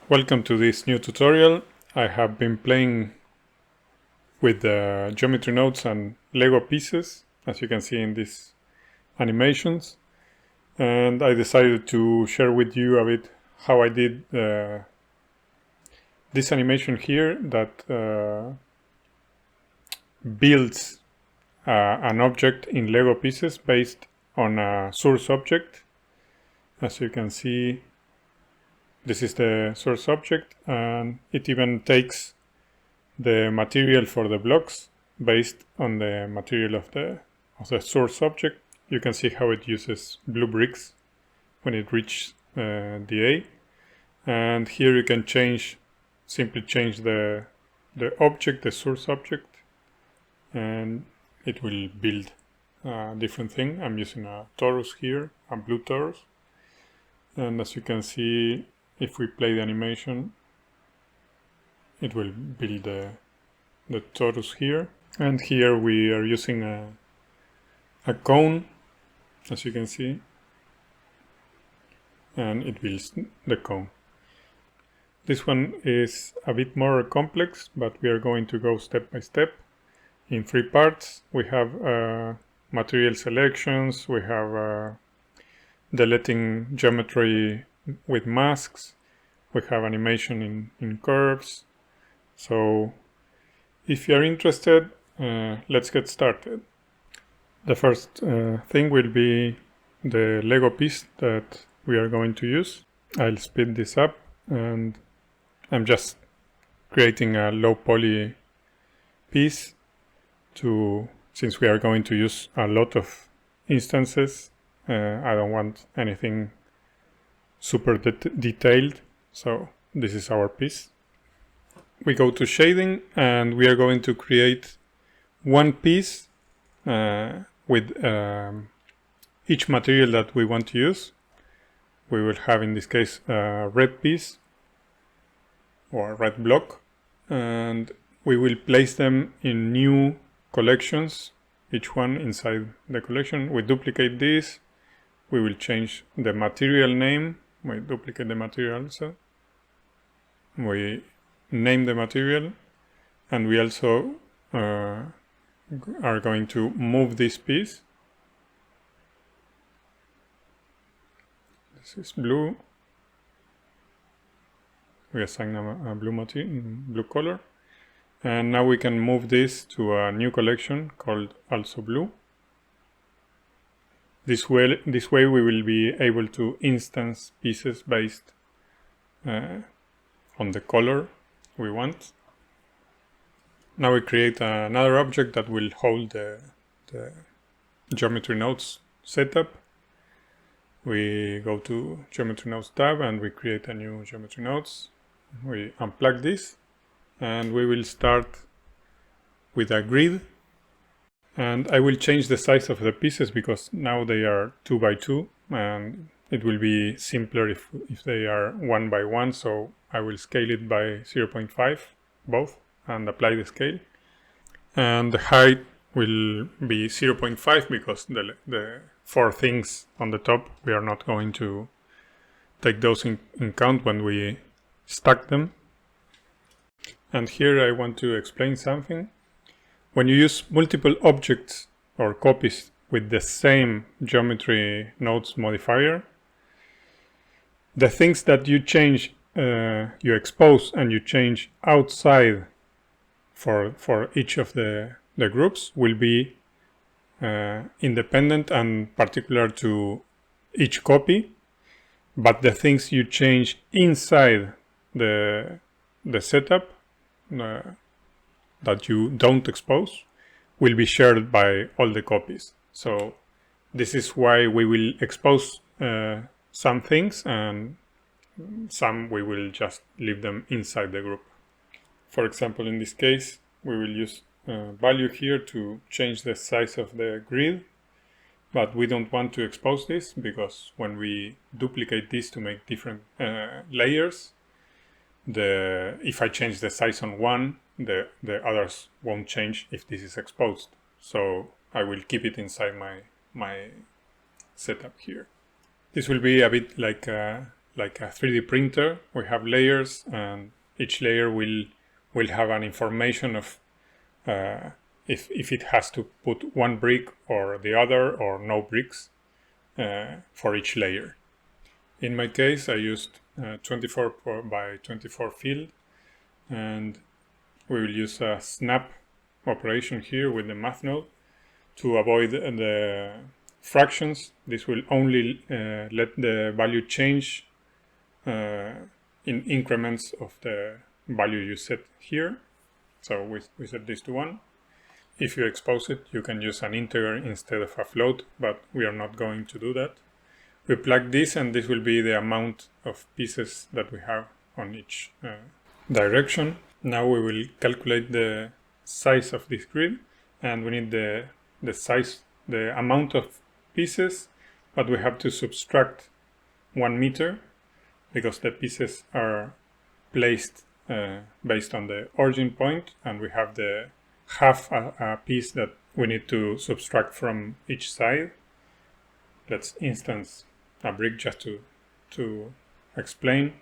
Welcome to this new tutorial. I have been playing with the geometry nodes and Lego pieces, as you can see in these animations, and I decided to share with you a bit how I did this animation here that builds an object in Lego pieces based on a source object. As you can see, this is the source object, and it even takes the material for the blocks based on the material of the source object. You can see how it uses blue bricks when it reaches the A. And here you can simply change the object, the source object, and it will build a different thing. I'm using a torus here, a blue torus. And as you can see, if we play the animation, it will build the torus here. And here we are using a cone, as you can see, and it builds the cone. This one is a bit more complex, but we are going to go step by step in 3 parts. We have material selections, we have deleting geometry with masks, we have animation in curves. So if you're interested, let's get started. The first thing will be the Lego piece that we are going to use. I'll speed this up, and I'm just creating a low poly piece since we are going to use a lot of instances. I don't want anything super detailed, so this is our piece. We go to shading, and we are going to create one piece with each material that we want to use. We will have, in this case, a red piece or a red block, and we will place them in new collections, each one inside the collection. We duplicate this. We will change the material name. We duplicate the material also. We name the material, and we also are going to move this piece. This is blue. We assign a blue color, and now we can move this to a new collection called also blue. This way we will be able to instance pieces based on the color we want. Now we create another object that will hold the geometry nodes setup. We go to geometry nodes tab, and we create a new geometry nodes. We unplug this, and we will start with a grid. And I will change the size of the pieces because now they are 2 by 2, and it will be simpler if they are 1 by 1. So I will scale it by 0.5 both and apply the scale. And the height will be 0.5 because the 4 things on the top, we are not going to take those in count when we stack them. And here I want to explain something. When you use multiple objects or copies with the same geometry nodes modifier, the things that you change, you expose and you change outside for each of the groups will be independent and particular to each copy, but the things you change inside the setup that you don't expose will be shared by all the copies. So this is why we will expose some things, and some we will just leave them inside the group. For example, in this case, we will use value here to change the size of the grid, but we don't want to expose this because when we duplicate this to make different layers, if I change the size on one, the others won't change if this is exposed. So I will keep it inside my setup here. This will be a bit like like a 3D printer. We have layers, and each layer will have an information of if it has to put one brick or the other, or no bricks for each layer. In my case, I used 24 by 24 field, and we will use a snap operation here with the math node to avoid the fractions. This will only let the value change in increments of the value you set here. So we set this to 1. If you expose it, you can use an integer instead of a float, but we are not going to do that. We plug this, and this will be the amount of pieces that we have on each direction. Now we will calculate the size of this grid, and we need the size, the amount of pieces, but we have to subtract 1 meter because the pieces are placed based on the origin point, and we have the half a piece that we need to subtract from each side. Let's instance a brick just to explain.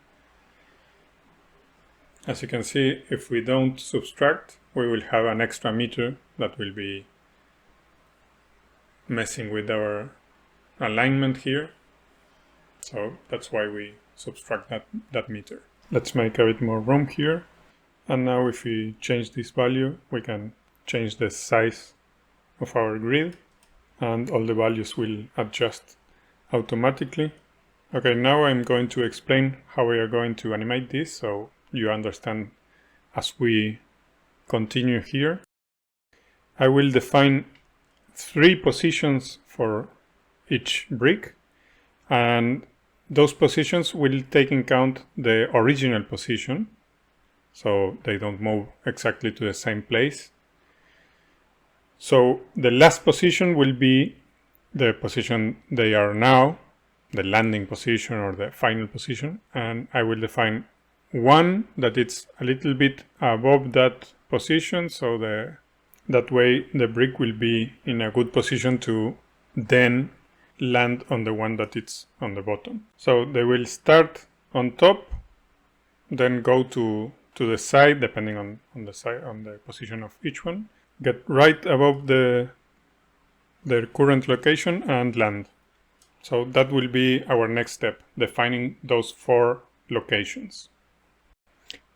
As you can see, if we don't subtract, we will have an extra meter that will be messing with our alignment here. So that's why we subtract that meter. Let's make a bit more room here. And now if we change this value, we can change the size of our grid, and all the values will adjust automatically. Okay, now I'm going to explain how we are going to animate this, so you understand as we continue here. I will define 3 positions for each brick, and those positions will take into account the original position, so they don't move exactly to the same place. So the last position will be the position they are now, the landing position or the final position, and I will define one that it's a little bit above that position, so that way the brick will be in a good position to then land on the one that it's on the bottom. So they will start on top, then go to the side, depending on the position of each one, get right above their current location and land. So that will be our next step, defining those 4 locations.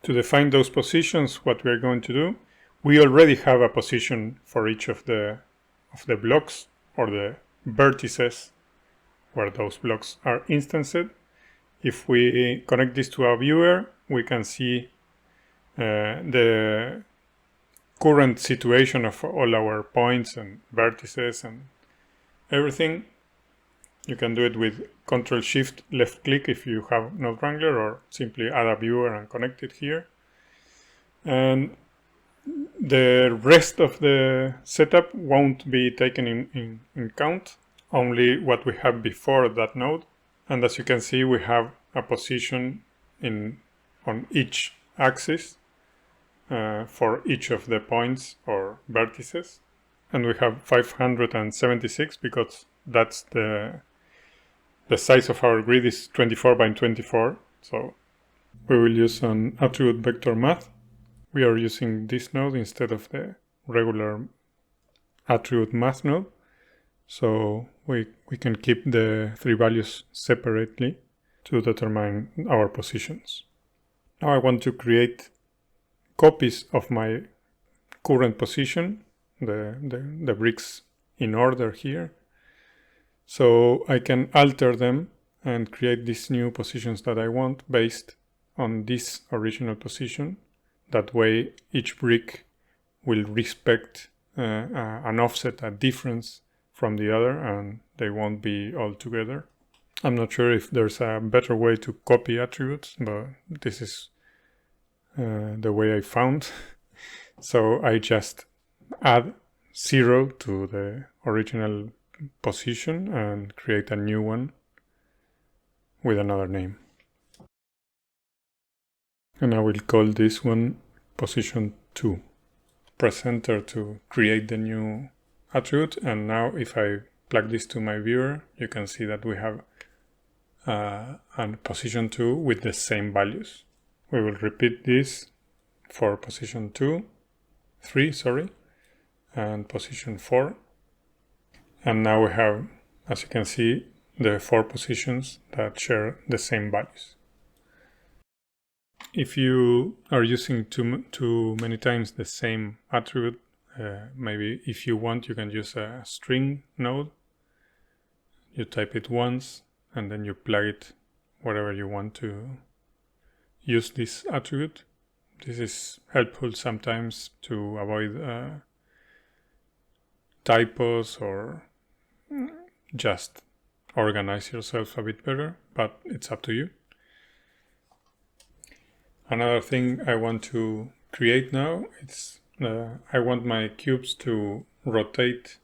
To define those positions, what we are going to do, we already have a position for each of the blocks or the vertices where those blocks are instanced. If we connect this to our viewer, we can see the current situation of all our points and vertices and everything. You can do it with Ctrl-Shift left click if you have Node Wrangler, or simply add a viewer and connect it here. And the rest of the setup won't be taken in count, only what we have before that node. And as you can see, we have a position on each axis for each of the points or vertices. And we have 576 because that's the size of our grid is 24 by 24. So we will use an attribute vector math. We are using this node instead of the regular attribute math node. So we can keep the 3 values separately to determine our positions. Now I want to create copies of my current position, the bricks in order here. So I can alter them and create these new positions that I want based on this original position. That way each brick will respect an offset, a difference from the other, and they won't be all together. I'm not sure if there's a better way to copy attributes, but this is the way I found. So I just add 0 to the original position and create a new one with another name. And I will call this one position 2. Press enter to create the new attribute, and now if I plug this to my viewer, you can see that we have and position 2 with the same values. We will repeat this for position 3, and position 4. And now we have, as you can see, the 4 positions that share the same values. If you are using too many times the same attribute, maybe if you want, you can use a string node. You type it once and then you plug it wherever you want to use this attribute. This is helpful sometimes to avoid typos or just organize yourself a bit better, but it's up to you. Another thing I want to create now, I want my cubes to rotate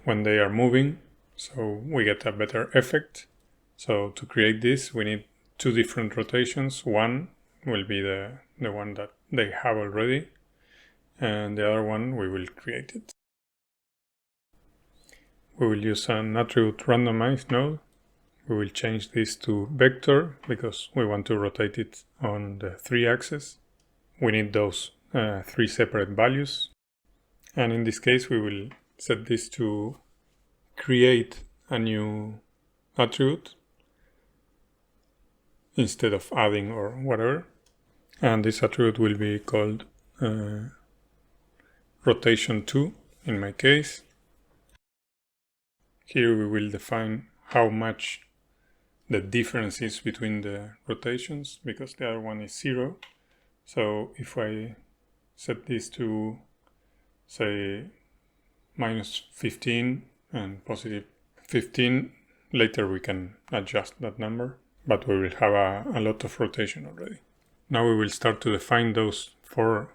when they are moving, so we get a better effect. So to create this, we need 2 different rotations. One will be the one that they have already, and the other one we will create it. We will use an attribute randomize node. We will change this to vector because we want to rotate it on the 3 axes. We need those 3 separate values. And in this case, we will set this to create a new attribute instead of adding or whatever. And this attribute will be called rotation 2 in my case. Here we will define how much the difference is between the rotations, because the other one is 0. So if I set this to, say, minus 15 and positive 15, later we can adjust that number, but we will have a lot of rotation already. Now we will start to define those 4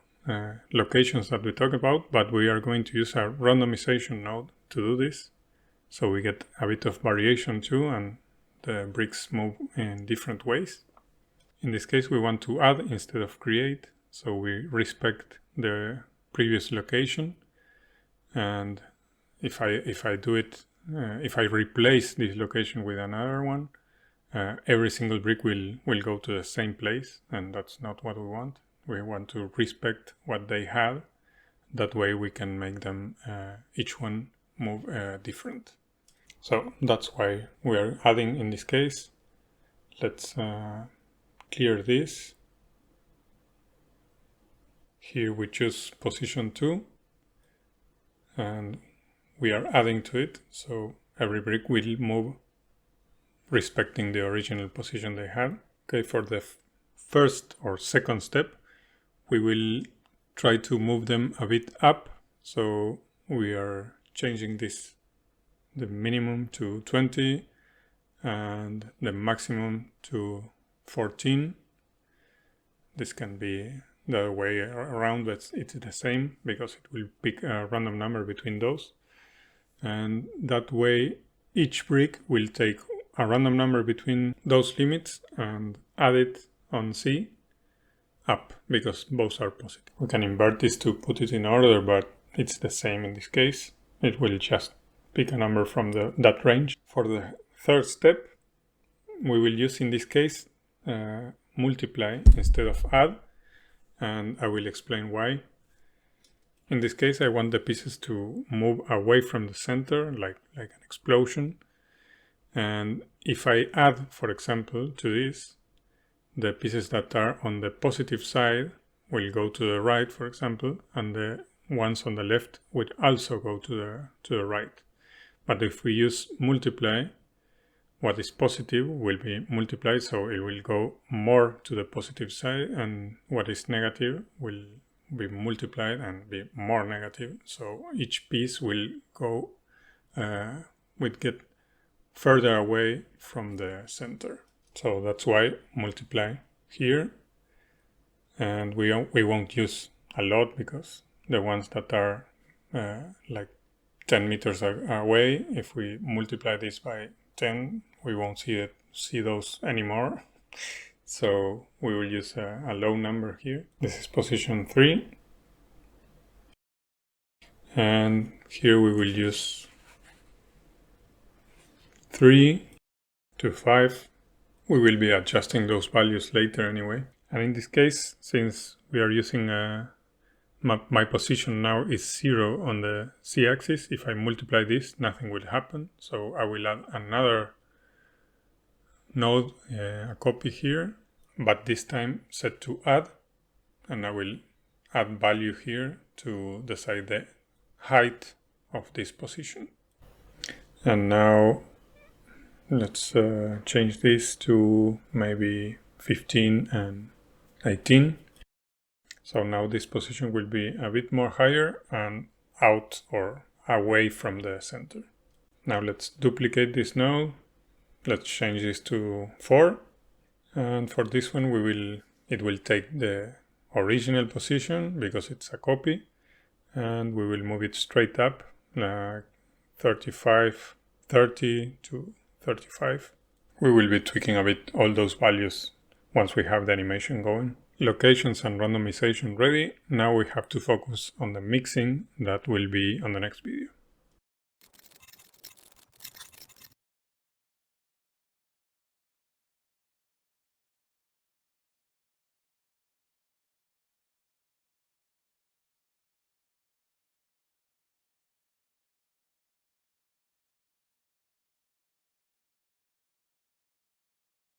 locations that we talked about, but we are going to use a randomization node to do this. So we get a bit of variation too, and the bricks move in different ways. In this case, we want to add instead of create, so we respect the previous location. And if I do it, if I replace this location with another one, every single brick will go to the same place, and that's not what we want. We want to respect what they have. That way we can make them each one move different. So that's why we are adding in this case. Let's clear this. Here we choose position 2 and we are adding to it. So every brick will move respecting the original position they had. Okay, for the first or second step, we will try to move them a bit up. So we are changing this, the minimum to 20 and the maximum to 14. This can be the other way around, but it's the same because it will pick a random number between those. And that way each brick will take a random number between those limits and add it on C up, because both are positive. We can invert this to put it in order, but it's the same in this case. It will just pick a number from that range. For the third step, we will use in this case multiply instead of add, and I will explain why. In this case, I want the pieces to move away from the center, like an explosion. And if I add, for example, to this, the pieces that are on the positive side will go to the right, for example, and the ones on the left would also go to the right. But if we use multiply, what is positive will be multiplied, so it will go more to the positive side, and what is negative will be multiplied and be more negative. So each piece will go, would get further away from the center. So that's why multiply here. And we won't use a lot, because the ones that are like 10 meters away, if we multiply this by 10, we won't see those anymore. So we will use a low number here. This is position 3. And here we will use 3. to 5. We will be adjusting those values later anyway. And in this case, since we are using my position now is 0 on the z-axis, if I multiply this, nothing will happen. So I will add another node, a copy here, but this time set to add, and I will add value here to decide the height of this position. And now let's change this to maybe 15 and 18. So now this position will be a bit more higher and out or away from the center. Now let's duplicate this node. Let's change this to 4. And for this one, it will take the original position because it's a copy. And we will move it straight up, like 35, 30 to 35. We will be tweaking a bit all those values once we have the animation going. Locations and randomization ready. Now we have to focus on the mixing that will be on the next video.